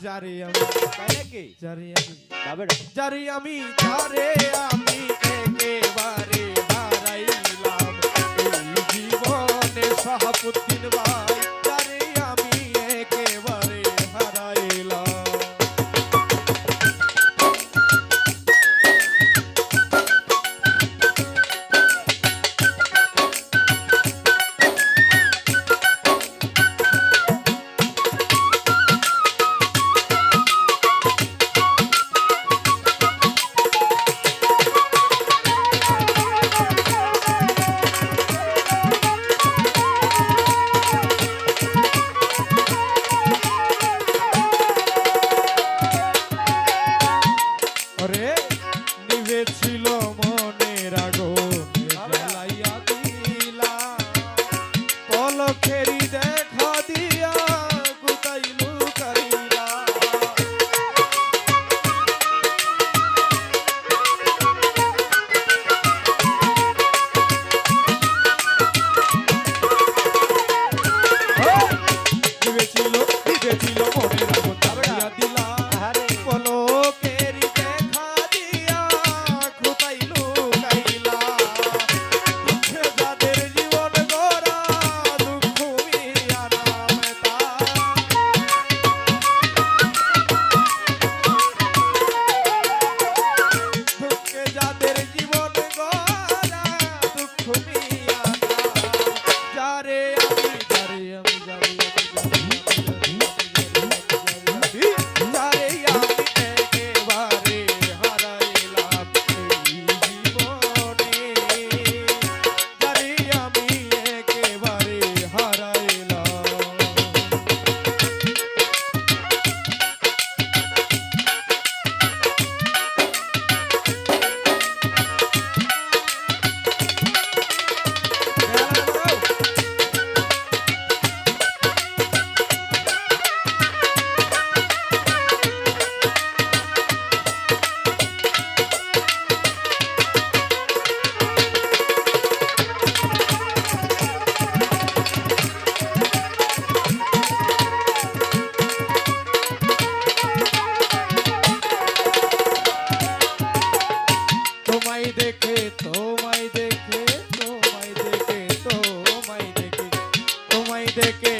যারে আমি তাই নাকি? যারে আমি যাবে না। যারে আমি একেবারে হারাইলাম এই জীবনে শাহাবুদ্দিন ভাই যারে আমি একেবারে হারাইলাম। ওরে নিভেছিল মনের আগুন জ্বালাইয়া দিলা পলকেরই দেখা দিয়া কোথায় লুকাইলা। নিভেছিল মনের আগুন জ্বালাইয়া দিলা আহারে। পলকেরই দেখা দিয়া কোথায় লুকাইলা। দুঃখে যাদের জীবন গড়া দুঃখ মিয়া নাম তার। দুঃখে যাদের জীবন গড়া দুঃখ মিয়া নাম। যারে আমি যারে আমি যারে আমি একেবারে হারাইলাম এই জীবনে যারে আমি একেবারে হারাইলাম। তোমায় দেখে তোমায় দেখে তোমায় দেখে তোমায় দেখে তোমায় দেখে